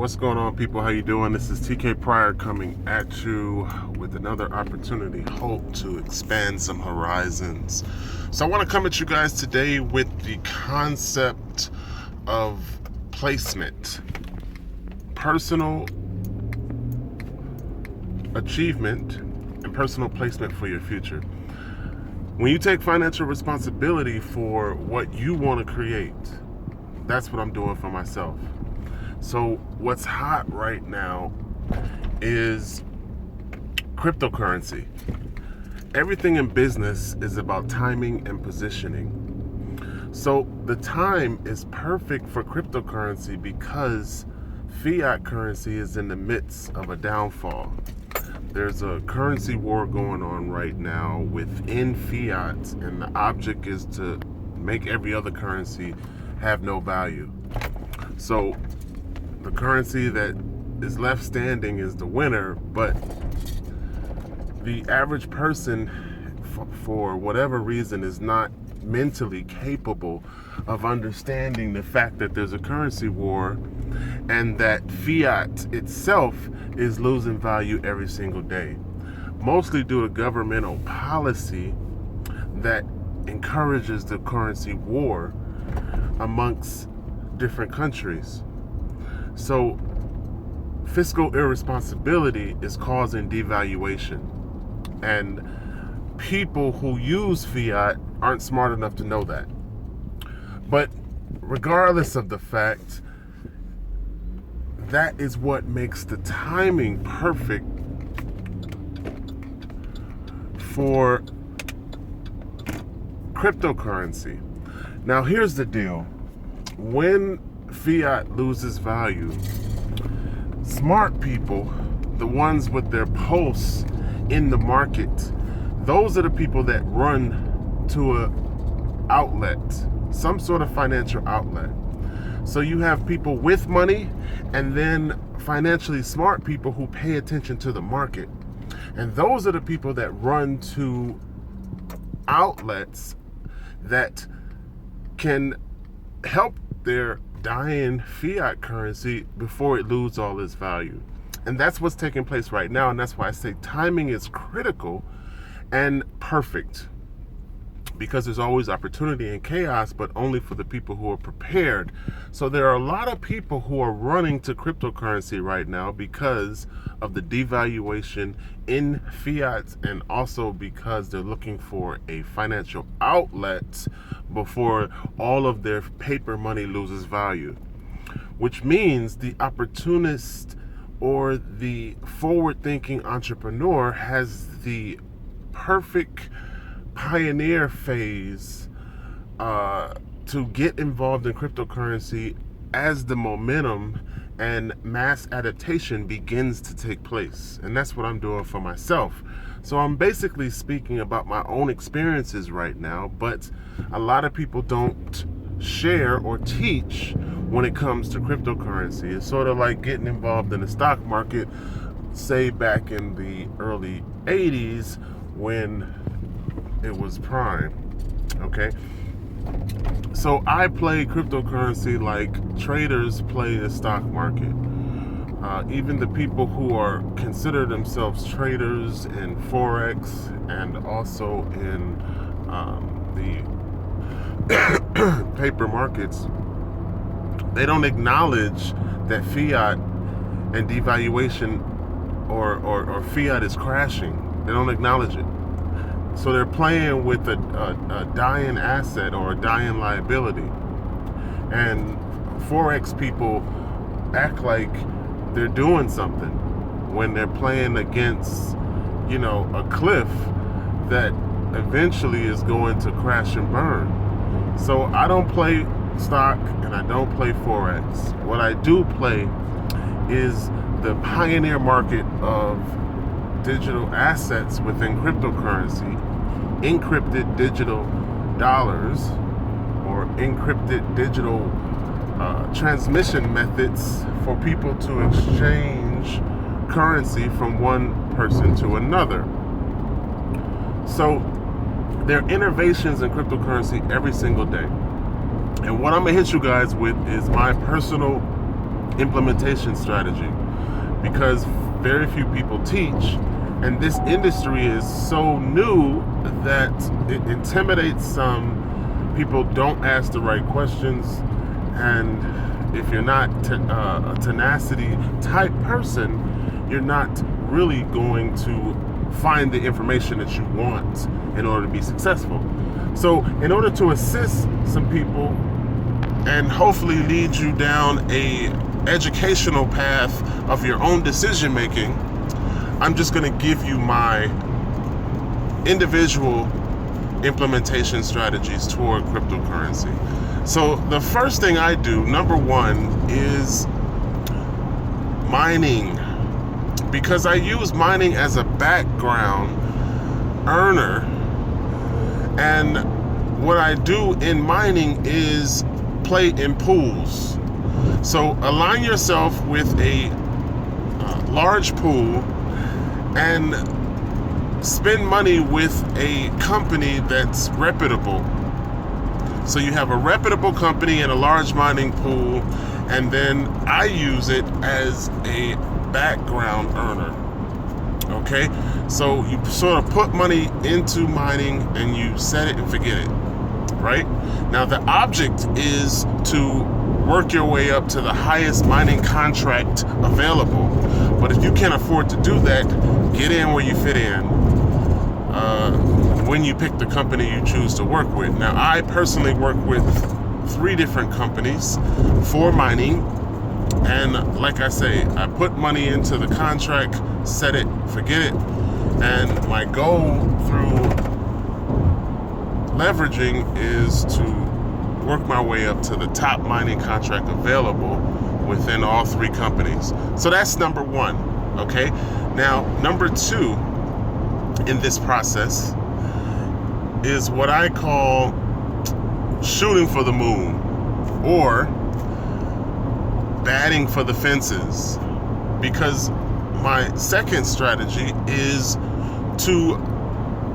What's going on, people? How you doing? This is TK Pryor coming at you with another opportunity, hope to expand some horizons. So I want to come at you guys today with the concept of placement, personal achievement, and personal placement for your future. When you take financial responsibility for what you want to create, that's what I'm doing for myself. So what's hot right now is cryptocurrency. Everything in business is about timing and positioning. So the time is perfect for cryptocurrency because fiat currency is in the midst of a downfall. There's a currency war going on right now within fiat, and the object is to make every other currency have no value. So the currency that is left standing is the winner, but the average person, for whatever reason, is not mentally capable of understanding the fact that there's a currency war and that fiat itself is losing value every single day, mostly due to governmental policy that encourages the currency war amongst different countries. So fiscal irresponsibility is causing devaluation, and people who use fiat aren't smart enough to know that. But regardless of the fact, that is what makes the timing perfect for cryptocurrency. Now here's the deal. When fiat loses value, smart people, the ones with their pulse in the market, those are the people that run to a outlet, some sort of financial outlet. So you have people with money and then financially smart people who pay attention to the market. And those are the people that run to outlets that can help their dying fiat currency before it loses all its value. And that's what's taking place right now, and that's why I say timing is critical and perfect, because there's always opportunity and chaos, but only for the people who are prepared. So there are a lot of people who are running to cryptocurrency right now because of the devaluation in fiat, and also because they're looking for a financial outlet before all of their paper money loses value, which means the opportunist or the forward-thinking entrepreneur has the perfect pioneer phase to get involved in cryptocurrency as the momentum and mass adaptation begins to take place. And that's what I'm doing for myself. So I'm basically speaking about my own experiences right now, but a lot of people don't share or teach when it comes to cryptocurrency. It's sort of like getting involved in the stock market, say back in the early 80s when it was prime. Okay, so I play cryptocurrency like traders play the stock market. Even the people who are consider themselves traders in Forex and also in the paper markets, they don't acknowledge that fiat and devaluation or fiat is crashing. They don't acknowledge it. So they're playing with a dying asset or a dying liability. And Forex people act like they're doing something when they're playing against, a cliff that eventually is going to crash and burn. So I don't play stock and I don't play Forex. What I do play is the pioneer market of digital assets within cryptocurrency, encrypted digital dollars or encrypted digital transmission methods for people to exchange currency from one person to another. So there are innovations in cryptocurrency every single day. And what I'm gonna hit you guys with is my personal implementation strategy, because very few people teach, and this industry is so new that it intimidates some. People don't ask the right questions, and if you're not a tenacity type person, you're not really going to find the information that you want in order to be successful. So in order to assist some people and hopefully lead you down a educational path of your own decision making, I'm just going to give you my individual implementation strategies toward cryptocurrency. So the first thing I do, number one, is mining, because I use mining as a background earner. And what I do in mining is play in pools. So align yourself with a large pool and spend money with a company that's reputable. So you have a reputable company and a large mining pool, and then I use it as a background earner. Okay, so you sort of put money into mining and you set it and forget it, right? Now the object is to work your way up to the highest mining contract available. But if you can't afford to do that, get in where you fit in when you pick the company you choose to work with. Now I personally work with 3 different companies for mining, and like I say, I put money into the contract, set it, forget it, and my goal through leveraging is to work my way up to the top mining contract available within all 3 companies. So that's number 1, okay? Now, number 2 in this process is what I call shooting for the moon, or batting for the fences, because my second strategy is to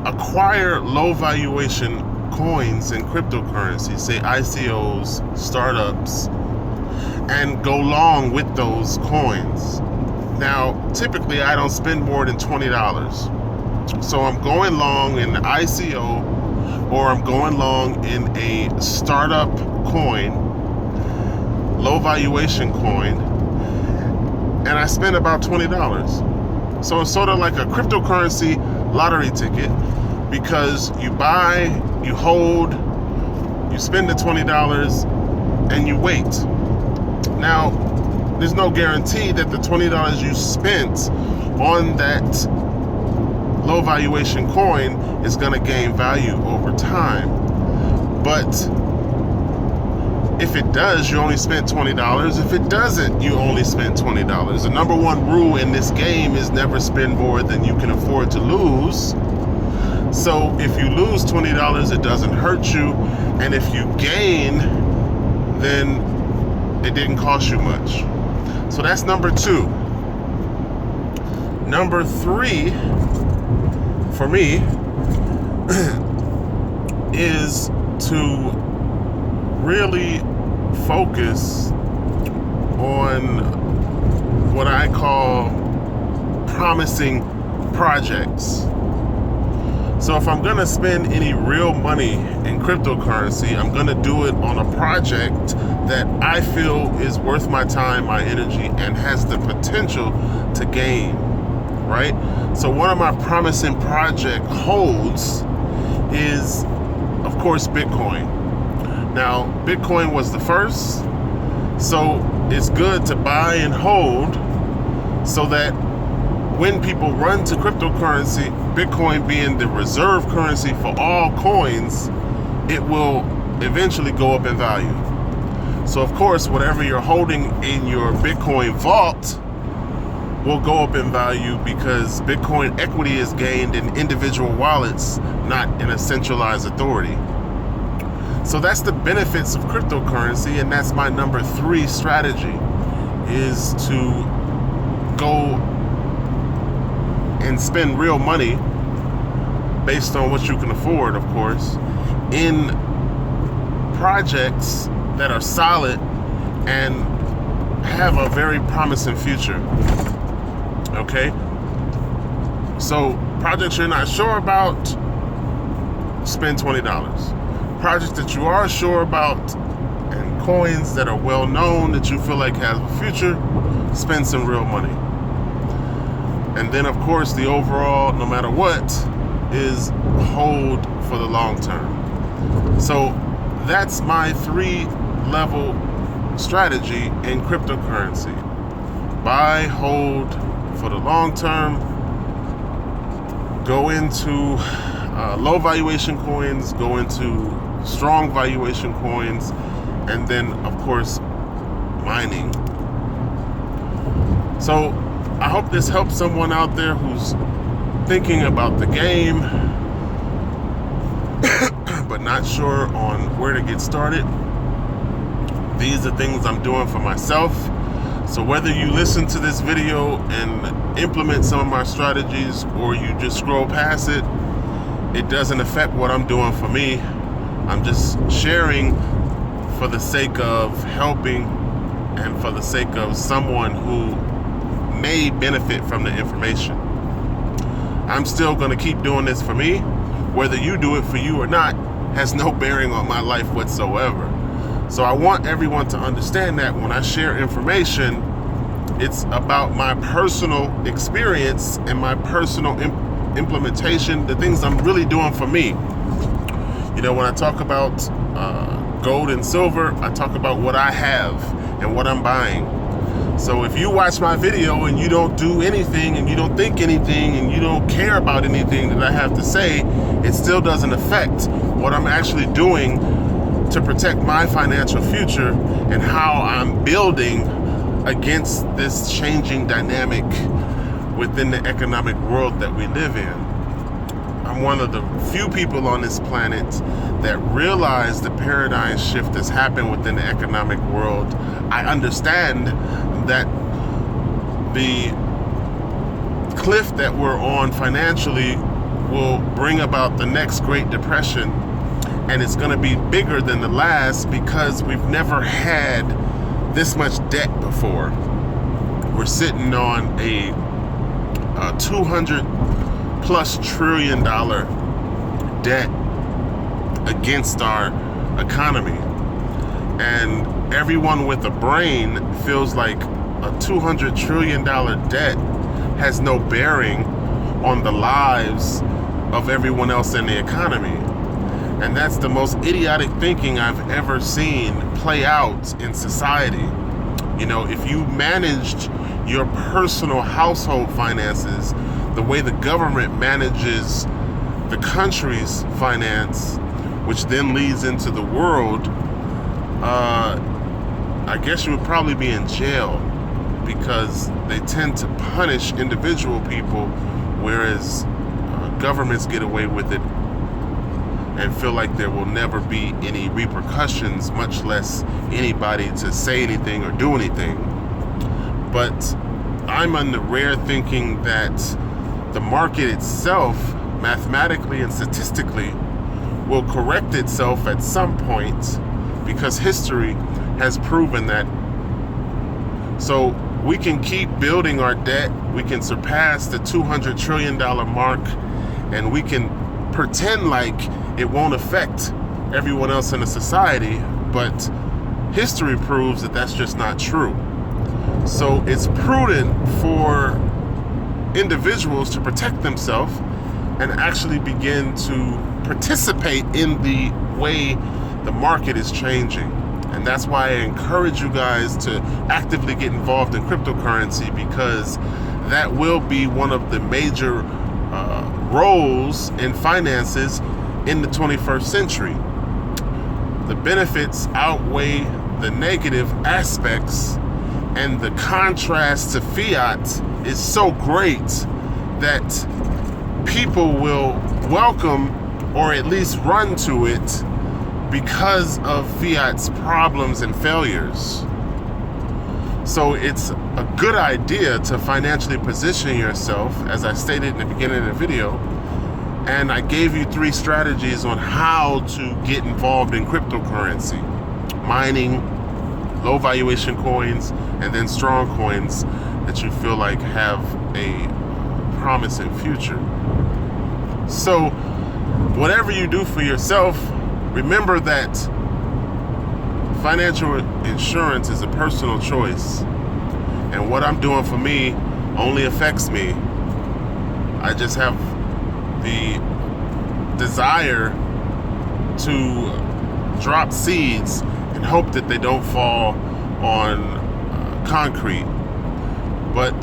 acquire low valuation coins and cryptocurrency, say ICOs, startups, and go long with those coins. Now, typically I don't spend more than $20. So I'm going long in the ICO, or I'm going long in a startup coin, low valuation coin, and I spend about $20. So it's sort of like a cryptocurrency lottery ticket, because you buy, you hold, you spend the $20, and you wait. Now, there's no guarantee that the $20 you spent on that low valuation coin is going to gain value over time. But if it does, you only spent $20. If it doesn't, you only spent $20. The number 1 rule in this game is never spend more than you can afford to lose. So if you lose $20, it doesn't hurt you. And if you gain, then it didn't cost you much. So that's number 2. Number 3 for me is to really focus on what I call promising projects. So if I'm going to spend any real money in cryptocurrency, I'm going to do it on a project that I feel is worth my time, my energy, and has the potential to gain, right? So one of my promising project holds is, of course, Bitcoin. Now, Bitcoin was the first, so it's good to buy and hold so that when people run to cryptocurrency, Bitcoin being the reserve currency for all coins, it will eventually go up in value. So of course, whatever you're holding in your Bitcoin vault will go up in value, because Bitcoin equity is gained in individual wallets, not in a centralized authority. So that's the benefits of cryptocurrency, and that's my number 3 strategy, is to go and spend real money based on what you can afford, of course, in projects that are solid and have a very promising future. Okay? So, projects you're not sure about, spend $20. Projects that you are sure about and coins that are well known that you feel like have a future, spend some real money. And then, of course, the overall, no matter what, is hold for the long term. So that's my 3-level strategy in cryptocurrency. Buy, hold for the long term, go into low valuation coins, go into strong valuation coins, and then, of course, mining. So I hope this helps someone out there who's thinking about the game but not sure on where to get started. These are things I'm doing for myself. So whether you listen to this video and implement some of my strategies or you just scroll past it, it doesn't affect what I'm doing for me. I'm just sharing for the sake of helping and for the sake of someone who may benefit from the information. I'm still going to keep doing this for me. Whether you do it for you or not has no bearing on my life whatsoever. So I want everyone to understand that when I share information, it's about my personal experience and my personal implementation, the things I'm really doing for me. You know, when I talk about gold and silver, I talk about what I have and what I'm buying. So if you watch my video and you don't do anything and you don't think anything and you don't care about anything that I have to say, it still doesn't affect what I'm actually doing to protect my financial future and how I'm building against this changing dynamic within the economic world that we live in. I'm one of the few people on this planet that realize the paradigm shift that's happened within the economic world. I understand that the cliff that we're on financially will bring about the next Great Depression, and it's going to be bigger than the last because we've never had this much debt before. We're sitting on a $200+ trillion debt against our economy, and everyone with a brain feels like a $200 trillion debt has no bearing on the lives of everyone else in the economy. And that's the most idiotic thinking I've ever seen play out in society. You know, if you managed your personal household finances the way the government manages the country's finance, which then leads into the world, I guess you would probably be in jail, because they tend to punish individual people, whereas governments get away with it and feel like there will never be any repercussions, much less anybody to say anything or do anything. But I'm on the rare thinking that the market itself, mathematically and statistically, will correct itself at some point, because history has proven that. So we can keep building our debt, we can surpass the $200 trillion mark, and we can pretend like it won't affect everyone else in the society, but history proves that that's just not true. So it's prudent for individuals to protect themselves and actually begin to participate in the way the market is changing. And that's why I encourage you guys to actively get involved in cryptocurrency, because that will be one of the major roles in finances in the 21st century. The benefits outweigh the negative aspects, and the contrast to fiat is so great that people will welcome or at least run to it because of fiat's problems and failures. So it's a good idea to financially position yourself, as I stated in the beginning of the video, and I gave you 3 strategies on how to get involved in cryptocurrency: mining, low valuation coins, and then strong coins that you feel like have a promising future. So whatever you do for yourself, remember that financial insurance is a personal choice, and what I'm doing for me only affects me. I just have the desire to drop seeds and hope that they don't fall on concrete. But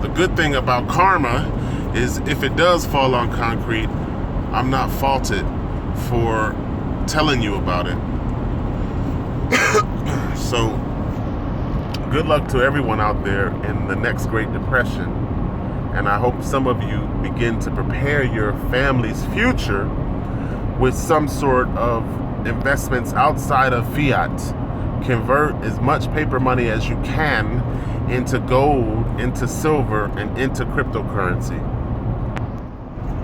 the good thing about karma is if it does fall on concrete, I'm not faulted for telling you about it. So good luck to everyone out there in the next Great Depression, and I hope some of you begin to prepare your family's future with some sort of investments outside of fiat. Convert as much paper money as you can into gold, into silver, and into cryptocurrency.